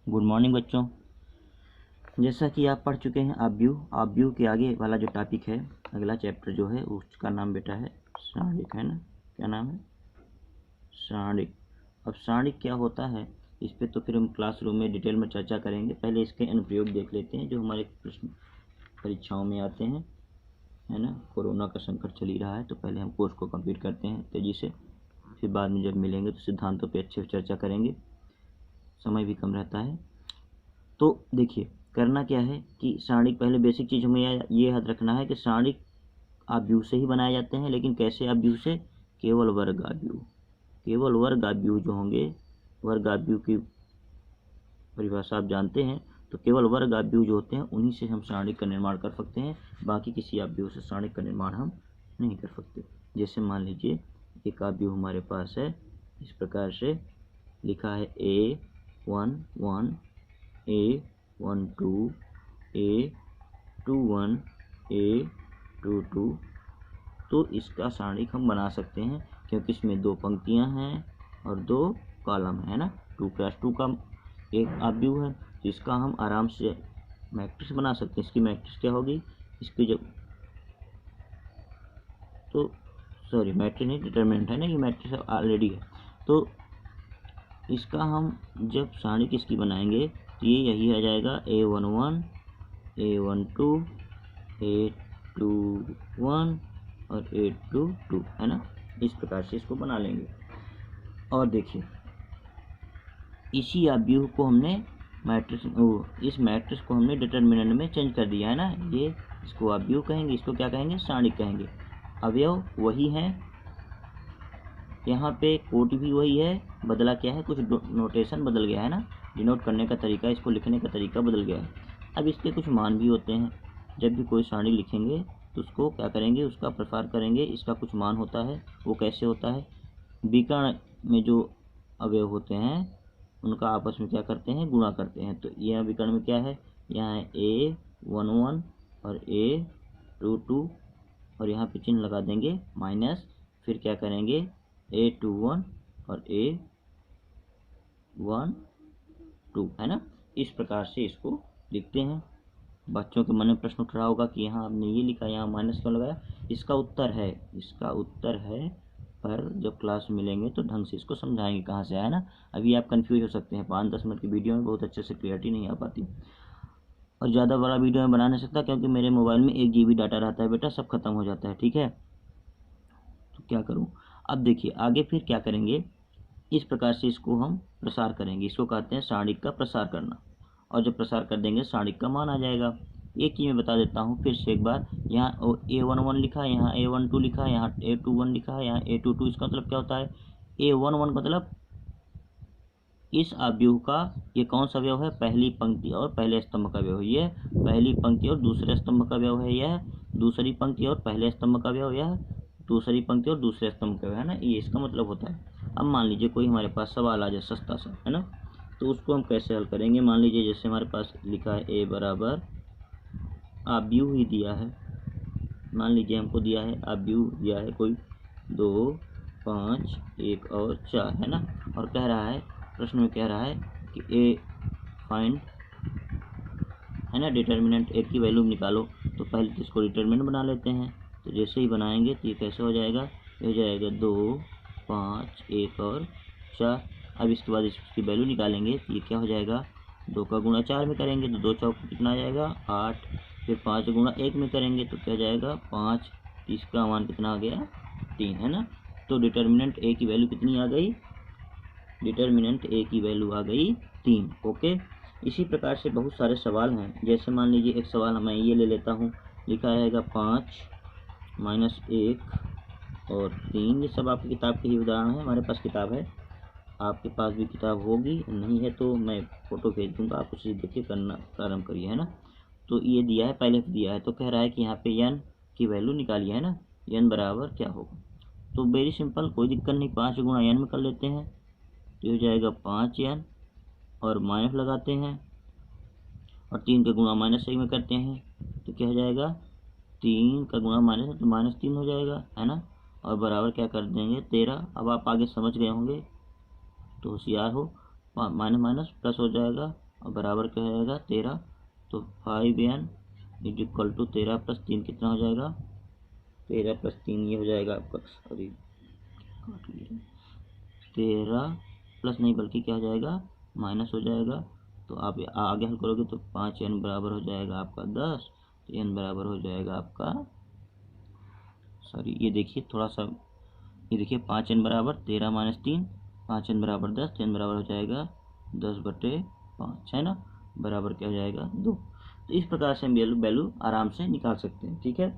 Good morning बच्चों। जैसा कि आप पढ़ चुके हैं आप व्यू के आगे वाला जो टॉपिक है, अगला चैप्टर जो है उसका नाम बेटा है सारणिक, है ना। क्या नाम है? सारणिक। अब सारणिक क्या होता है इस पे तो फिर हम क्लासरूम में डिटेल में चर्चा करेंगे। पहले इसके अनुप्रयोग देख लेते हैं जो हमारे प्रश्न परीक्षाओं में आते हैं, है ना। कोरोना का संकट चल ही रहा है तो पहले हम कोर्स को कंप्लीट करते हैं तेज़ी से, फिर बाद में जब मिलेंगे तो सिद्धांतों पे अच्छे से चर्चा करेंगे, समय भी कम रहता है। तो देखिए करना क्या है कि सारणिक, पहले बेसिक चीज़ हमें ये याद रखना है कि सारणिक आव्यूह से ही बनाए जाते हैं। लेकिन कैसे आव्यूह से? केवल वर्ग आव्यूह। केवल वर्ग आव्यूह जो होंगे, वर्ग आव्यूह की परिभाषा आप जानते हैं, तो केवल वर्ग आव्यूह जो होते हैं उन्हीं से हम सारणिक का निर्माण कर सकते हैं। बाकी किसी आव्यूह से सारणिक का निर्माण हम नहीं कर सकते। जैसे मान लीजिए एक आव्यूह हमारे पास है, इस प्रकार से लिखा है A11 A12 A21 A22। तो इसका सारणिक हम बना सकते हैं क्योंकि इसमें 2 पंक्तियां हैं और 2 कॉलम है ना। 2x2 का एक आव्यूह है तो इसका हम आराम से मैट्रिक्स बना सकते हैं। इसकी मैट्रिक्स क्या होगी? इसकी जब तो सॉरी मैट्रिक्स नहीं, डिटरमिनेंट है ना, ये मैट्रिक्स ऑलरेडी है। तो इसका हम जब सारणिक इसकी बनाएंगे तो ये यही आ जाएगा A11 A12 A21 और A22, है ना। इस प्रकार से इसको बना लेंगे। और देखिए इसी आव्यूह को हमने मैट्रिक्स, इस मैट्रिक्स को हमने डिटरमिनेंट में चेंज कर दिया है ना। ये इसको आव्यूह कहेंगे, इसको क्या कहेंगे? सारणिक कहेंगे। अवयव वही हैं, यहाँ पे कोट भी वही है, बदला क्या है? कुछ नोटेशन बदल गया है ना, डिनोट करने का तरीका, इसको लिखने का तरीका बदल गया है। अब इसके कुछ मान भी होते हैं। जब भी कोई सारणी लिखेंगे तो उसको क्या करेंगे? उसका प्रसार करेंगे। इसका कुछ मान होता है। वो कैसे होता है? विकर्ण में जो अवयव होते हैं उनका आपस में क्या करते हैं? गुणा करते हैं। तो यह विकर्ण में क्या है? यहाँ है A11 और A22 और यहाँ पे चिन्ह लगा देंगे माइनस। फिर क्या करेंगे? A21 और A12, है ना। इस प्रकार से इसको लिखते हैं। बच्चों के मन में प्रश्न उठ रहा होगा कि यहाँ आपने ये लिखा, यहाँ माइनस क्यों लगाया? इसका उत्तर है पर जब क्लास मिलेंगे तो ढंग से इसको समझाएंगे कहाँ से आया ना। अभी आप कंफ्यूज हो सकते हैं, 5-10 मिनट की वीडियो में बहुत अच्छे से क्लियरिटी नहीं आ पाती और ज़्यादा बड़ा वीडियो में बना नहीं सकता क्योंकि मेरे मोबाइल में 1 GB डाटा रहता है बेटा, सब खत्म हो जाता है, ठीक है। तो क्या करूँ? अब देखिए आगे फिर क्या करेंगे, इस प्रकार से इसको हम प्रसार करेंगे। इसको कहते हैं सारणिक का प्रसार करना। और जब प्रसार कर देंगे सारणिक का मान आ जाएगा। एक चीज़ मैं बता देता हूँ फिर से एक बार, यहाँ A11 लिखा है, यहाँ A12 लिखा है, यहाँ A21 लिखा है, यहाँ A22। इसका मतलब क्या होता है? A11 मतलब इस आव्यूह का ये कौन सा अवयव है? पहली पंक्ति और पहले स्तंभ का अवयव। यह पहली पंक्ति और दूसरे स्तंभ का अवयव है। यह दूसरी पंक्ति और पहले स्तंभ का अवयव। यह दूसरी पंक्ति और दूसरे स्तंभ का अवयव, है ना। ये इसका मतलब होता है। अब मान लीजिए कोई हमारे पास सवाल आ जाए सस्ता सा, है ना, तो उसको हम कैसे हल करेंगे? मान लीजिए जैसे हमारे पास लिखा है A बराबर आव्यूह ही दिया है। मान लीजिए हमको दिया है आव्यूह दिया है कोई 2 5 1 और 4, है ना। और कह रहा है, प्रश्न में कह रहा है कि ए फाइंड, है ना, डिटर्मिनेंट ए की वैल्यू निकालो। तो पहले तो इसको डिटर्मिनेंट बना लेते हैं। तो जैसे ही बनाएंगे तो ये कैसे हो जाएगा? ये हो जाएगा 2 5 1 और 4। अब इसके बाद इसकी वैल्यू निकालेंगे तो ये क्या हो जाएगा? 2 का गुणा 4 में करेंगे तो 2 चौक कितना आ जाएगा? 8। फिर 5 गुणा 1 में करेंगे तो क्या जाएगा? 5। इसका मान कितना आ गया? 3, है ना। तो डिटर्मिनेंट ए की वैल्यू कितनी आ गई? डिटर्मिनेंट ए की वैल्यू आ गई 3। ओके। इसी प्रकार से बहुत सारे सवाल हैं। जैसे मान लीजिए एक सवाल मैं ये ले लेता हूँ, लिखा रहेगा 5 -1 और 3। ये सब आपकी किताब के ही उदाहरण है। हमारे पास किताब है, आपके पास भी किताब होगी, नहीं है तो मैं फ़ोटो भेज दूँगा, आप उसे देखिए करना प्रारंभ करिए, है ना। तो ये दिया है, पहले दिया है तो कह रहा है कि यहाँ पे n की वैल्यू निकालिए, है ना। n बराबर क्या होगा? तो वेरी सिंपल, कोई दिक्कत नहीं, 5 गुणा n में कर लेते हैं तो हो जाएगा 5n और माइनस लगाते हैं और 3 का गुणा -1 में करते हैं तो क्या हो जाएगा? 3 का गुणा माइनस है तो -3 हो जाएगा, है ना। और बराबर क्या कर देंगे? 13। अब आप आगे समझ गए होंगे तो होशियार हो। माइनस माइनस प्लस हो जाएगा और बराबर क्या हो जाएगा 13। तो 5n is equal to 13 plus 3 कितना हो जाएगा, 13 प्लस 3 ये हो जाएगा आपका, सॉरी 13 प्लस नहीं बल्कि क्या हो जाएगा माइनस हो जाएगा। तो आप आगे हल करोगे तो 5n बराबर हो जाएगा आपका 10। तो n बराबर हो जाएगा आपका, सॉरी ये देखिए थोड़ा सा, ये देखिए 5n बराबर 13 माइनस 3, 5n बराबर 10, तो n बराबर हो जाएगा 10/5 है ना, बराबर क्या हो जाएगा 2। तो इस प्रकार से हम वैल्यू आराम से निकाल सकते हैं। ठीक है,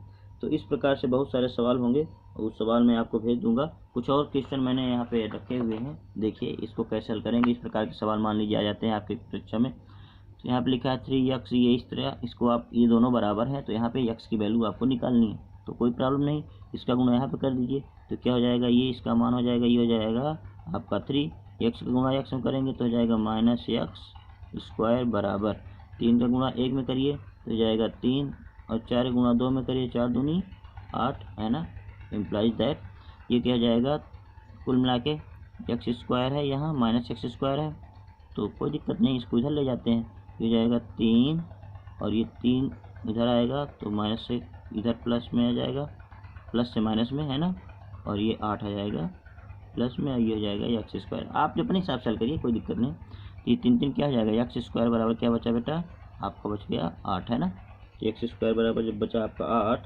तो इस प्रकार से बहुत सारे सवाल होंगे, उस सवाल मैं आपको भेज दूंगा। कुछ और क्वेश्चन मैंने यहाँ पे रखे हुए हैं, देखिए इसको कैसे हल करेंगे। इस प्रकार के सवाल मान लीजिए आ जाते हैं आपकी परीक्षा में। तो यहाँ पे लिखा है 3x, ये इस तरह, इसको आप ये दोनों बराबर है तो यहाँ पे x की वैल्यू आपको निकालनी है, तो कोई प्रॉब्लम नहीं, इसका गुणा यहाँ पे कर दीजिए। तो क्या हो जाएगा, ये इसका मान हो जाएगा, ये हो जाएगा आपका 3, x का गुणा x में करेंगे तो हो जाएगा -x² बराबर 3 का गुणा 1 में करिए तो हो जाएगा 3, और 4 गुणा 2 में करिए 4 दूनी 8 है ना। इम्प्लाइज दैट ये क्या हो जाएगा, कुल मिला के x² है, यहाँ -x² है, तो कोई दिक्कत नहीं, इसको इधर ले जाते हैं। ये जाएगा 3 और ये 3 इधर आएगा तो माइनस से इधर प्लस में आ जाएगा, प्लस से माइनस में है ना, और ये 8 आ जाएगा प्लस में, और ये हो जाएगा x²। आप अपने हिसाब से हल करिए, कोई दिक्कत नहीं। ये 3 क्या हो जाएगा, x² बराबर क्या बचा बेटा आपका, बच गया 8 है ना। x² बराबर जब बचा आपका 8,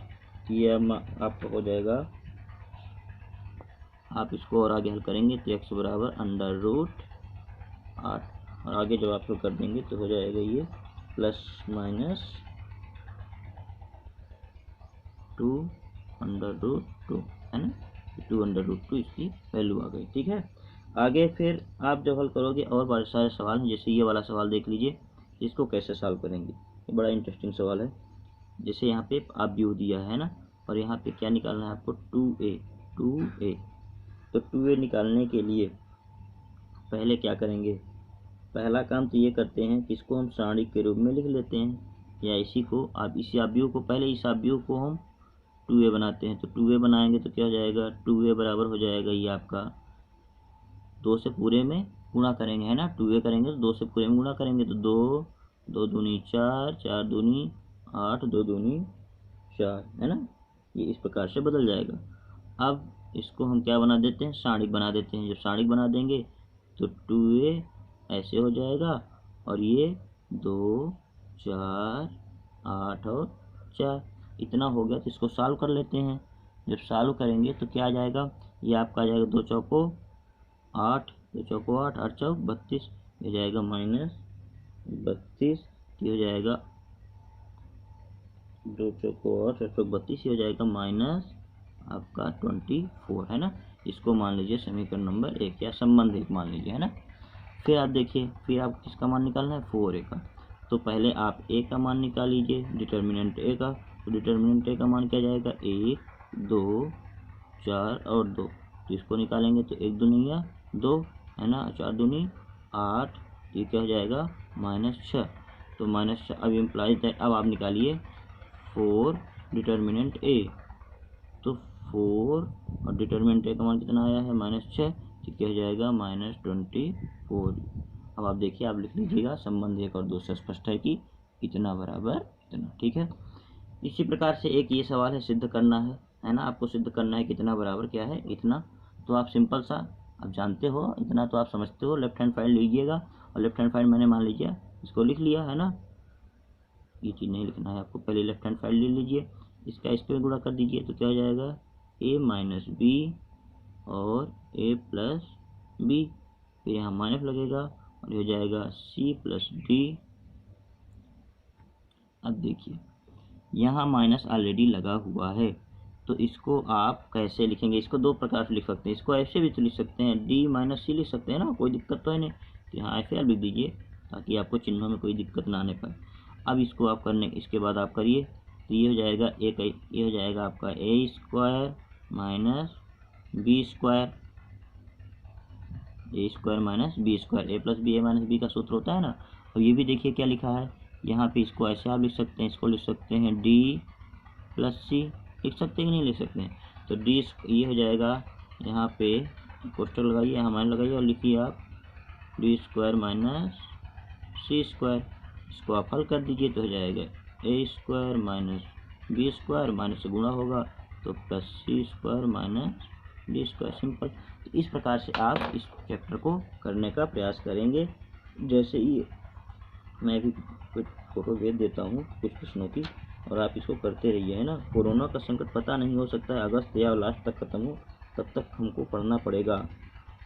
तो ये आपका हो जाएगा, आप इसको और आगे हल करेंगे तो x बराबर √8, और आगे जब आप कर देंगे तो हो जाएगा ये ±2 √2 है ना, 2√2 इसकी वैल्यू आ गई। ठीक है, आगे फिर आप जब हल करोगे और बहुत सारे सवाल हैं, जैसे ये वाला सवाल देख लीजिए, इसको कैसे सॉल्व करेंगे, ये बड़ा इंटरेस्टिंग सवाल है। जैसे यहाँ पे आप व्यू दिया है ना, और यहाँ पे क्या निकालना है आपको 2a। तो 2a निकालने के लिए पहले क्या करेंगे, पहला काम तो ये करते हैं कि इसको हम सारणी के रूप में लिख लेते हैं, या इसी को आप इस आव्यूह को, पहले इस आव्यूह को हम 2a बनाते हैं। तो 2a बनाएंगे तो क्या हो जाएगा, 2a बराबर हो जाएगा ये आपका 2 से पूरे में गुणा करेंगे है ना, 2a करेंगे तो 2 से पूरे में गुणा करेंगे तो 2, 2 दूनी 4, 4 दूनी 8, 2 दूनी 4 है ना, ये इस प्रकार से बदल जाएगा। अब इसको हम क्या बना देते हैं, सारणिक बना देते हैं। जब सारणिक बना देंगे तो 2a ऐसे हो जाएगा, और ये 2, 4, 8 और 4 इतना हो गया। तो इसको सॉल्व कर लेते हैं। जब सॉल्व करेंगे तो क्या आ जाएगा, ये आपका आ जाएगा 2 चौको 8, 2 चौको 8, 8 चौक 32, ये जाएगा -32, ये हो जाएगा 2 चौको 8, 8 चौक 32, ये हो जाएगा माइनस आपका 24 है ना। इसको मान लीजिए समीकरण नंबर 1 या संबंध 1 मान लीजिए है ना। फिर आप देखिए, फिर आप किसका मान निकालना है, 4a का। तो पहले आप a का मान निकाल लीजिए, डिटर्मिनेंट a का। तो डिटर्मिनेंट a का मान क्या जाएगा, 1, 2, 4 और 2। तो इसको निकालेंगे तो 1 दूनी 2 है ना, 4 दूनी 8, तो ये क्या हो जाएगा -6। तो -6, अब इम्प्लाइज दैट, अब आप निकालिए 4 डिटर्मिनेंट a। तो 4 और डिटर्मिनेंट a का मान कितना आया है -6, तो क्या हो जाएगा -24। अब आप देखिए, आप लिख लीजिएगा, संबंध 1 और 2 से स्पष्ट है कि इतना बराबर इतना। ठीक है, इसी प्रकार से एक ये सवाल है, सिद्ध करना है ना, आपको सिद्ध करना है कितना बराबर क्या है इतना। तो आप सिंपल सा, आप जानते हो इतना, तो आप समझते हो, लेफ्ट हैंड साइड लीजिएगा, और लेफ्ट हैंड साइड मैंने मान लीजिए इसको लिख लिया है ना, ये चीज़ नहीं लिखना है आपको, पहले लेफ्ट हैंड साइड ले लीजिए, इसका इस पर गुणा कर दीजिए तो क्या हो जाएगा a - b और a + b, फिर यहाँ माइनस लगेगा और हो जाएगा c + d। अब देखिए यहाँ माइनस ऑलरेडी लगा हुआ है, तो इसको आप कैसे लिखेंगे, इसको दो प्रकार से लिख सकते हैं, इसको ऐसे भी तो लिख सकते हैं, d - c लिख सकते हैं ना, कोई दिक्कत तो है नहीं। तो यहाँ ऐसे आप लिख दीजिए ताकि आपको चिन्हों में कोई दिक्कत ना आने पाए। अब इसको आप करने, इसके बाद आप करिए तो ये हो जाएगा ये हो जाएगा आपका a² - b², a + b, a - b का सूत्र होता है ना। अब ये भी देखिए क्या लिखा है यहाँ पे, इसको ऐसे आप लिख सकते हैं, इसको लिख सकते हैं d + c, लिख सकते हैं कि नहीं लिख सकते हैं। तो d ये हो जाएगा, यहाँ पे पोस्टर लगाइए, यहाँ माइनस लगाइए और लिखिए आप d² - सी स्क्वायर। इसको आप हल कर दीजिए तो हो जाएगा A square minus B square, minus से गुणा होगा तो plus C square minus D square. Simple. तो इस प्रकार से आप इस चैप्टर को करने का प्रयास करेंगे। जैसे ही मैं भी कुछ फोटो भेज देता हूँ कुछ प्रश्नों की, और आप इसको करते रहिए, है ना। कोरोना का संकट पता नहीं, हो सकता है अगस्त या लास्ट तक खत्म हो, तब तक हमको पढ़ना पड़ेगा।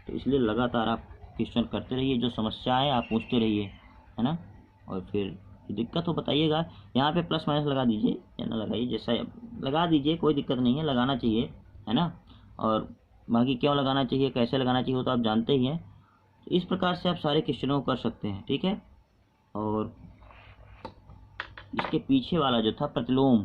तो इसलिए लगातार आप क्वेश्चन करते रहिए, जो समस्याएं आप पूछते रहिए, है ना। और फिर दिक्कत हो बताइएगा। यहाँ पे प्लस माइनस लगा दीजिए या ना लगाइए, जैसा लगा दीजिए, कोई दिक्कत नहीं है, लगाना चाहिए, है ना। और बाकी क्यों लगाना चाहिए, कैसे लगाना चाहिए, वो तो आप जानते ही हैं। तो इस प्रकार से आप सारे क्वेश्चनों को कर सकते हैं, ठीक है। और इसके पीछे वाला जो था प्रतिलोम,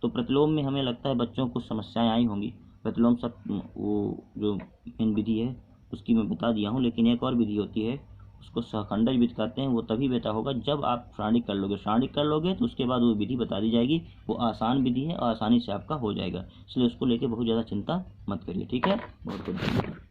तो प्रतिलोम में हमें लगता है बच्चों को समस्याएं आई होंगी। प्रतिलोम सब वो जो मेन विधि है उसकी मैं बता दिया हूँ, लेकिन एक और विधि होती है, उसको सहखंडज विधि कहते हैं। वो तभी बेटा होगा जब आप सारणिक कर लोगे। सारणिक कर लोगे तो उसके बाद वो विधि बता दी जाएगी। वो आसान विधि है और आसानी से आपका हो जाएगा, इसलिए उसको लेके बहुत ज़्यादा चिंता मत करिए, ठीक है। बहुत बहुत धन्यवाद।